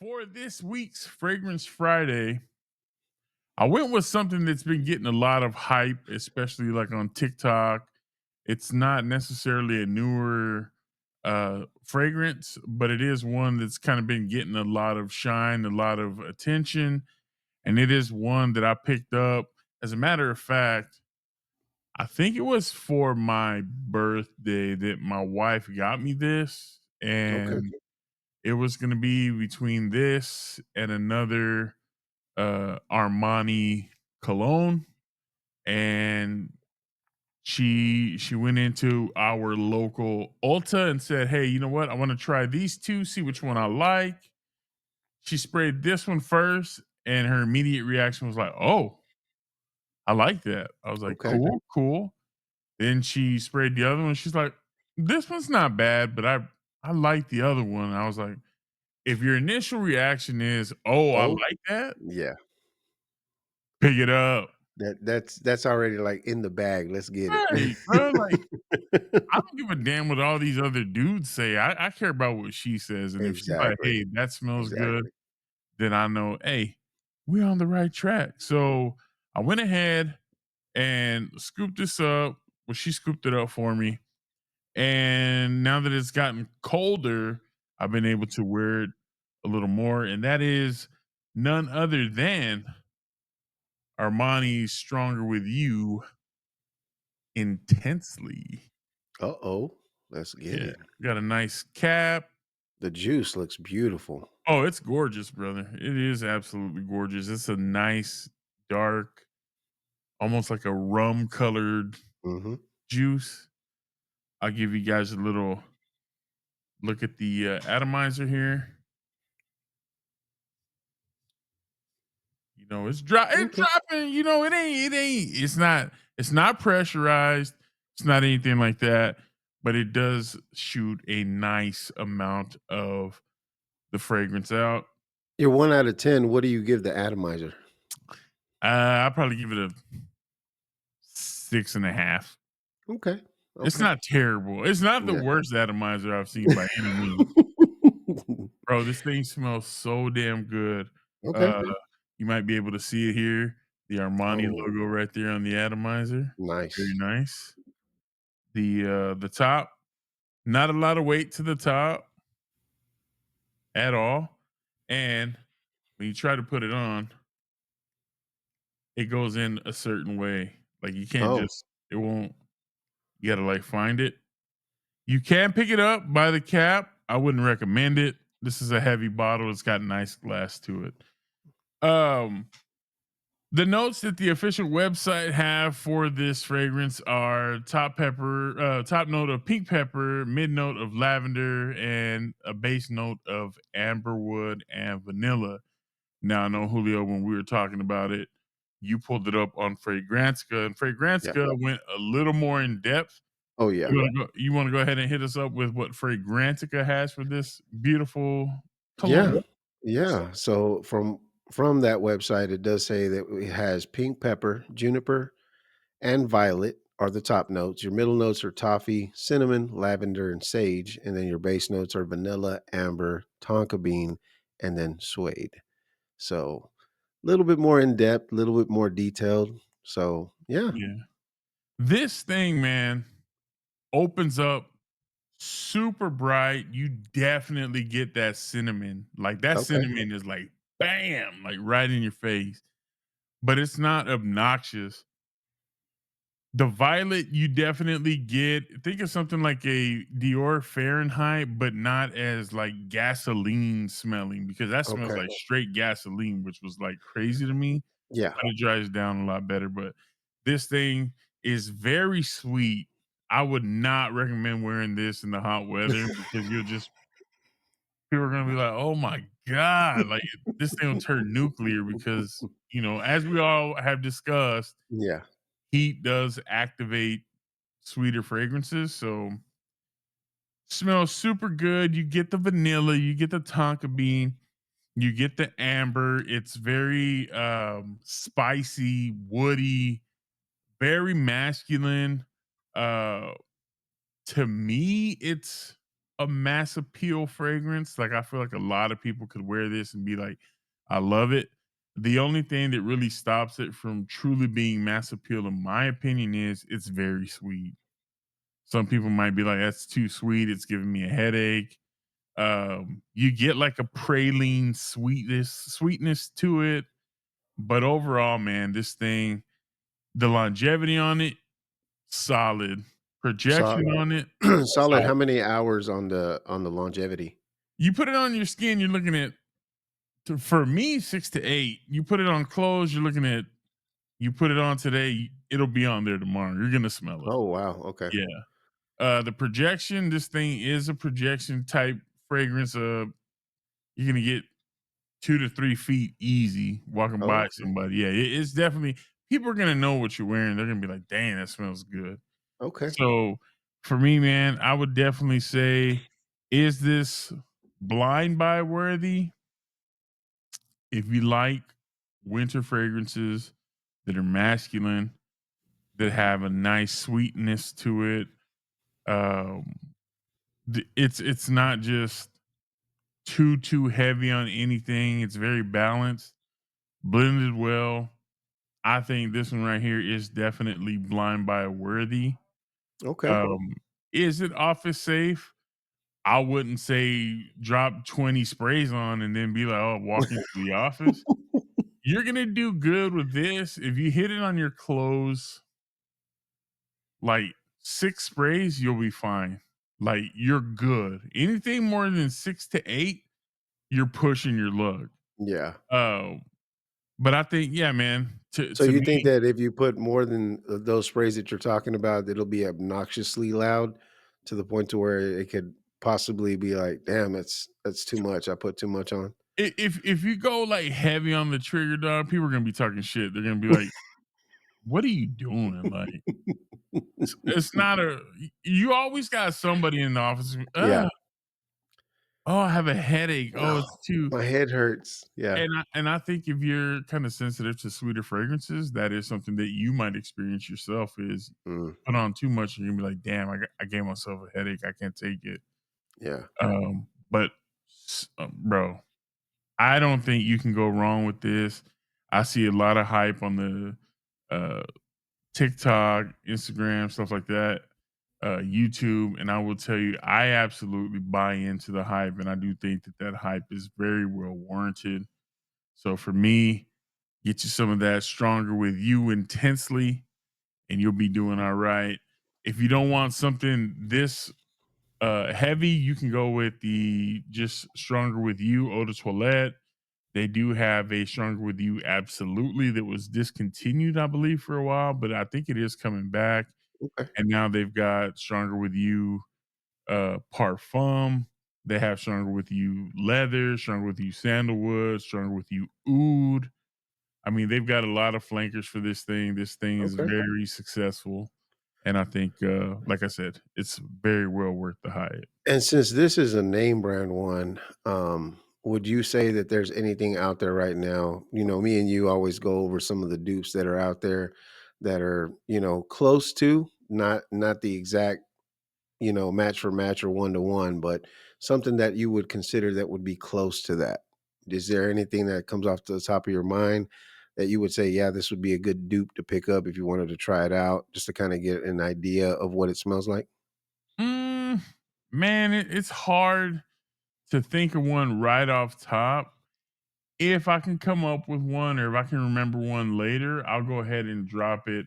for this week's Fragrance Friday, I went with something that's been getting a lot of hype, especially like on TikTok. It's not necessarily a newer fragrance, but it is one that's kind of been getting a lot of shine, a lot of attention. And it is one that I picked up. As a matter of fact, I think it was for my birthday that my wife got me this. Okay. And it was going to be between this and another Armani cologne, and she went into our local Ulta and said, "Hey, you know what? I want to try these two, see which one I like." She sprayed this one first, and her immediate reaction was like, "Oh, I like that." I was like, Okay. "Cool, cool." Then she sprayed the other one. She's like, "This one's not bad, but I like the other one." I was like, "If your initial reaction is, 'Oh, I Oh, like that,' yeah. pick it up." That's already, like, in the bag, let's get it. Right, bro, like, I don't give a damn what all these other dudes say. I care about what she says, and if she's like, Exactly, "Hey, that smells good," exactly. then I know, "Hey, we're on the right track." So, I went ahead and scooped this up. Well, she scooped it up for me, and now that it's gotten colder, I've been able to wear it a little more, and that is none other than Armani's Stronger With You Intensely. Uh-oh, let's get Yeah, it. got a nice cap. The juice looks beautiful. Oh, it's gorgeous, brother. It is absolutely gorgeous. It's a nice, dark, almost like a rum colored Mhm. juice. I'll give you guys a little look at the atomizer here. You know, it's Okay. dropping. You know, it's not pressurized. It's not anything like that, but it does shoot a nice amount of the fragrance out. You're 1 out of 10, what do you give the atomizer? I'll probably give it a 6.5. Okay, It's okay. not terrible. It's not the Yeah. worst atomizer I've seen by any means. Bro, this thing smells so damn good. Okay. Uh, you might be able to see it here, the Armani Oh, logo right there on the atomizer. Very nice. nice. The top, not a lot of weight to the top at all. And when you try to put it on, it goes in a certain way. Like you can't Oh, just it won't you gotta like find it. You can pick it up by the cap. I wouldn't recommend it. This is a heavy bottle. It's got nice glass to it. Um, the notes that the official website have for this fragrance are top note of pink pepper, mid note of lavender, and a base note of amberwood and vanilla. Now I know Julio, when we were talking about it, you pulled it up on Fragrantica, and yeah. Fragrantica went a little more in depth. Oh, yeah. You wanna go ahead and hit us up with what Fragrantica has for this beautiful Yeah, cologne? yeah. So from that website, it does say that it has pink pepper, juniper, and violet are the top notes. Your middle notes are toffee, cinnamon, lavender, and sage, and then your base notes are vanilla, amber, tonka bean, and then suede. So a little bit more in depth, a little bit more detailed. So yeah. Yeah. This thing, man, opens up super bright. You definitely get that cinnamon. Like, that Okay. cinnamon is like, bam, like, right in your face, but it's not obnoxious. The violet you definitely get. Think of something like a Dior Fahrenheit, but not as like gasoline smelling because that smells Okay. like straight gasoline, which was like crazy to me. Yeah. Kinda dries down a lot better, but this thing is very sweet. I would not recommend wearing this in the hot weather because you'll just people are gonna be like, "Oh my god," like, this thing will turn nuclear because, as we all have discussed, Yeah. heat does activate sweeter fragrances, so smells super good. You get the vanilla, you get the tonka bean, you get the amber. It's very spicy, woody, very masculine. Uh to me, it's a mass appeal fragrance. Like I feel like a lot of people could wear this and be like, I love it. The only thing that really stops it from truly being mass appeal, in my opinion, is it's very sweet. Some people might be like, that's too sweet. It's giving me a headache. You get like a praline sweetness to it. But overall, man, this thing, the longevity on it, solid. So Projection on it, solid. solid. How many hours on the longevity? You put it on your skin, you're looking at, for me, 6 to 8. You put it on clothes, you're looking at, you put it on today, it'll be on there tomorrow. You're gonna smell it. Oh wow. Okay. Yeah. The projection, this thing is a projection type fragrance. You're gonna get 2 to 3 feet easy walking Oh, by okay. somebody. Yeah, it's definitely, people are gonna know what you're wearing. They're gonna be like, dang, that smells good. Okay. So for me, man, I would definitely say, is this blind buy worthy? If you like winter fragrances that are masculine, that have a nice sweetness to it, um, it's not just too heavy on anything. It's very balanced, blended well. I think this one right here is definitely blind buy worthy. Okay. Um, is it office safe? I wouldn't say drop 20 sprays on and then be like, oh, walk into the office. You're gonna do good with this if you hit it on your clothes. Like 6 sprays, you'll be fine. Like you're good. Anything more than 6 to 8, you're pushing your luck. Yeah. Oh, but I think, yeah, man. To So to you think me, that if you put more than those sprays that you're talking about, it'll be obnoxiously loud to the point to where it could possibly be like, damn, that's too much. I put too much on. if you go like heavy on the trigger, dog, people are gonna be talking shit. They're gonna be like, "What are you doing?" Like it's not a. You always got somebody in the office. Yeah. Oh, I have a headache. Oh, Oh, it's too. my head hurts. Yeah. And I think if you're kind of sensitive to sweeter fragrances, that is something that you might experience yourself. Is Mm, put on too much, and you're gonna be like, "Damn, I gave myself a headache. I can't take it." yeah. But bro, I don't think you can go wrong with this. I see a lot of hype on the TikTok, Instagram, stuff like that, YouTube, and I will tell you, I absolutely buy into the hype, and I do think that that hype is very well warranted. So for me, get you some of that stronger with you intensely, and you'll be doing all right. If you don't want something this heavy, you can go with the just stronger with you eau de toilette. They do have a stronger with you absolutely that was discontinued, I believe, for a while, but I think it is coming back. Okay. And now they've got stronger with you parfum. They have stronger with you leather, stronger with you sandalwood, stronger with you oud. I mean, they've got a lot of flankers for this thing. This thing is Okay. very successful. And I think, like I said, it's very well worth the hype. And since this is a name brand one, would you say that there's anything out there right now? You know, me and you always go over some of the dupes that are out there that are, close to, not the exact, match for match or one to one, but something that you would consider that would be close to that. Is there anything that comes off the top of your mind that you would say, yeah, this would be a good dupe to pick up if you wanted to try it out, just to kind of get an idea of what it smells like? Mm, man, it's hard to think of one right off top. If I can come up with one or if I can remember one later, I'll go ahead and drop it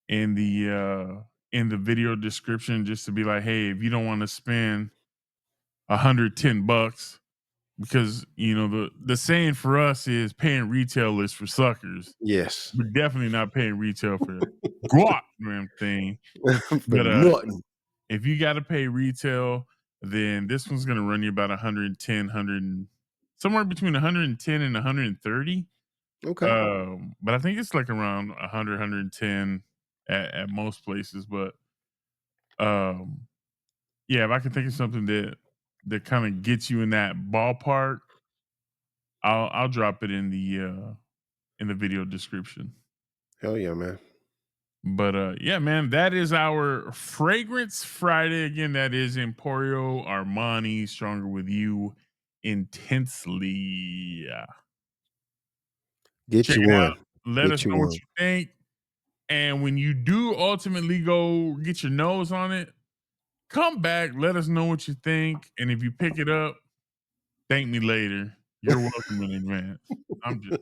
in the video description just to be like, hey, if you don't want to spend $110, because the saying for us is paying retail is for suckers. Yes. We're definitely not paying retail for the guap damn thing. For But nothing. if you got to pay retail, then this one's going to run you about 110, somewhere between 110 and 130. Okay. But I think it's like around 100, at most places. But um, yeah, if I can think of something that kind of gets you in that ballpark, I'll drop it in the video description. Hell yeah, man. But yeah, man, that is our fragrance Friday. Again, that is Emporio Armani, stronger with you intensely. Get Check you it out. one. Let us Get you know what one. you think. And when you do ultimately go get your nose on it, come back, let us know what you think. And if you pick it up, thank me later. You're welcome in advance. I'm just